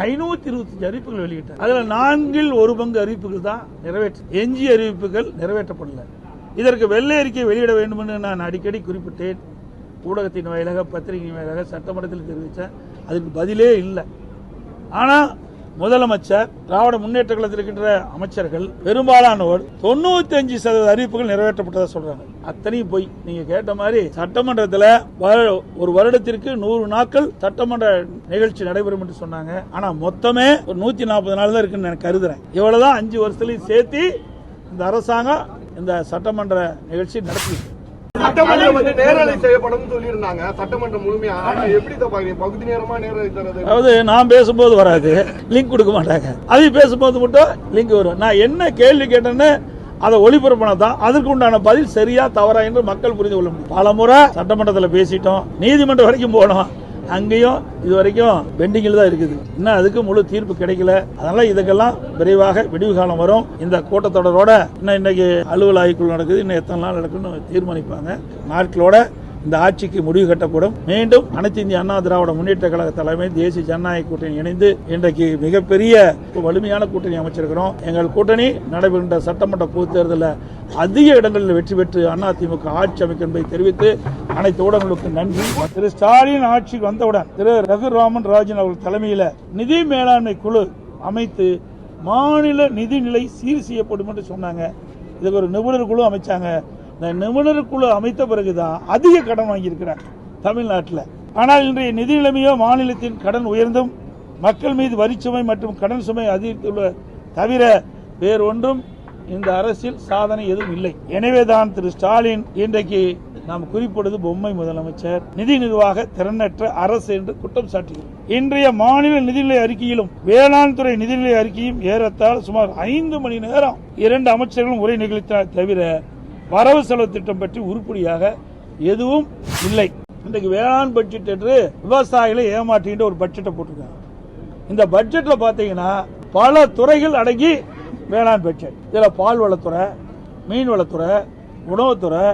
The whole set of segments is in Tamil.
525 அறிவிப்புகள் வெளியிட்டார். அதுல 1/4 அறிவிப்புகள் தான் எஞ்சிய அறிவிப்புகள் நிறைவேற்றப்படல. இதற்கு வெள்ளை அறிக்கை வெளியிட வேண்டும் என்று நான் அடிக்கடி குறிப்பிட்டேன். ஊடகத்தின் வாயிலாக, பத்திரிகையின் வாயிலாக, சட்டமன்றத்தில் தெரிவித்தேன். அதுக்கு பதிலே இல்லை. ஆனா முதலமைச்சர், திராவிட முன்னேற்ற கழகத்தில் இருக்கின்ற அமைச்சர்கள் பெரும்பாலானோர் 95% அறிவிப்புகள் நிறைவேற்றப்பட்டதா சொல்றாங்க. அத்தனையும் போய் நீங்க கேட்ட மாதிரி சட்டமன்றத்தில் ஒரு வருடத்திற்கு 100 நாட்கள் சட்டமன்ற நிகழ்ச்சி நடைபெறும் என்று சொன்னாங்க. ஆனா மொத்தமே ஒரு 140 நாள் தான் இருக்குன்னு நான் கருதுறேன். இவ்வளவுதான் 5 வருஷத்துலயும் சேர்த்து இந்த அரசாங்கம் இந்த சட்டமன்ற நிகழ்ச்சி நடத்தி. சட்டமன்றம் நேரலை செய்யப்படும் சொல்லியிருந்தாங்க. சட்டமன்றம் முழுமையா எப்படி பகுதி நேரமா நேரலை தரது? அதாவது நான் பேசும்போது வராது, லிங்க் கொடுக்க மாட்டாங்க. அது பேசும்போது மட்டும் லிங்க் வரும். நான் என்ன கேள்வி கேட்டேன்னு அதை ஒளிபரப்பினதான் அதற்கு உண்டான பதில் சரியா தவறா என்று மக்கள் புரிந்து கொள்ள முடியும். பல முறை சட்டமன்றத்தில் பேசிட்டோம், நீதிமன்றம் வரைக்கும் போனோம். அங்கேயும் இது வரைக்கும் பெண்டிங்கில் தான் இருக்குது. இன்னும் அதுக்கு முழு தீர்ப்பு கிடைக்கல. அதனால இதுக்கெல்லாம் விரைவாக விடிவு காலம் வரும். இந்த கூட்டத்தொடரோட இன்னும் இன்னைக்கு அலுவல் ஆய்வுக்குள் நடக்குது. இன்னும் எத்தனை நாள் நடக்குன்னு தீர்மானிப்பாங்க. நாட்களோட இந்த ஆட்சிக்கு முடிவு கட்டப்படும். மீண்டும் அனைத்து இந்திய அண்ணா திராவிட முன்னேற்ற கழக தலைமை, தேசிய ஜனநாயக கூட்டணி இணைந்து இன்றைக்கு மிகப்பெரிய வலிமையான கூட்டணி அமைச்சிருக்கிறோம். எங்கள் கூட்டணி நடைபெறுகின்ற சட்டமன்ற பொதுத் தேர்தலில் அதிக இடங்களில் வெற்றி பெற்று அதிமுக ஆட்சி அமைக்கும் என்பதை தெரிவித்து அனைத்து ஊடகங்களுக்கு நன்றி. திரு ஸ்டாலின் ஆட்சிக்கு வந்தவுடன் திரு ரகுராமன் ராஜன் அவர்கள் தலைமையில் நிதி மேலாண்மை குழு அமைத்து மாநில நிதிநிலை சீர் செய்யப்படும் என்று சொன்னாங்க. இதுக்கு ஒரு நிபுணர் குழு அமைச்சாங்க. இந்த நிபுணர் குழு அமைத்த பிறகுதான் அதிக கடன் வாங்கியிருக்கிறார் தமிழ்நாட்டில். ஆனால் இன்றைய நிதி நிலைமையோ மாநிலத்தின் கடன் உயர்ந்தும் மக்கள் மீது வரிச்சுமை மற்றும் கடன் சுமை அதிகரித்துள்ள தவிர வேறொன்றும் இந்த அரசில் சாதனை எதுவும் இல்லை. எனவேதான் திரு ஸ்டாலின் இன்றைக்கு நாம் குறிப்பிடுவது பொம்மை முதலமைச்சர், நிதி நிர்வாக திறனற்ற அரசு என்று குற்றம் சாட்டுகிறோம். இன்றைய மாநில நிதிநிலை அறிக்கையிலும் வேளாண் துறை நிதிநிலை அறிக்கையும் ஏறத்தாழ சுமார் 5 மணி நேரம் 2 அமைச்சர்களும் உரை நிகழ்த்தினார் தவிர வரவு செலவு திட்டம் பற்றி உருப்படியாக எதுவும் இல்லை. இன்றைக்கு வேளாண் பட்ஜெட் என்று விவசாயிகளை ஏமாற்றின்ற ஒரு பட்ஜெட்டை போட்டிருக்காங்க. இந்த பட்ஜெட்ல பாத்தீங்கன்னா பல துறைகள் அடங்கி வேளாண் பட்ஜெட். இதுல பால்வளத்துறை, மீன்வளத்துறை, உணவுத்துறை,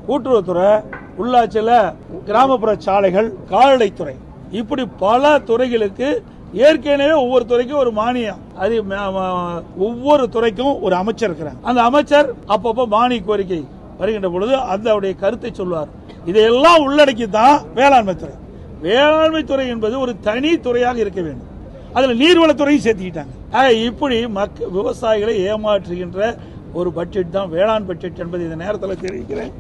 கூட்டுறவுத்துறை, உள்ளாட்சியில கிராமப்புற சாலைகள், கால்நடைத்துறை, இப்படி பல துறைகளுக்கு ஏற்கனவே ஒவ்வொரு துறைக்கும் ஒரு மானியம், அது ஒவ்வொரு துறைக்கும் ஒரு அமைச்சர் இருக்கிறார். அந்த அமைச்சர் அப்பப்போ மானிய கோரிக்கை வருகின்ற பொழுது அந்த கருத்தை சொல்வார். இதையெல்லாம் உள்ளடக்கி தான் வேளாண்மை துறை. வேளாண்மை துறை என்பது ஒரு தனி துறையாக இருக்க வேண்டும். அதுல நீர்வளத்துறையும் சேர்த்துக்கிட்டாங்க. இப்படி விவசாயிகளை ஏமாற்றுகின்ற ஒரு பட்ஜெட் தான் வேளாண் பட்ஜெட் என்பதை இந்த நேரத்தில் தெரிவிக்கிறேன்.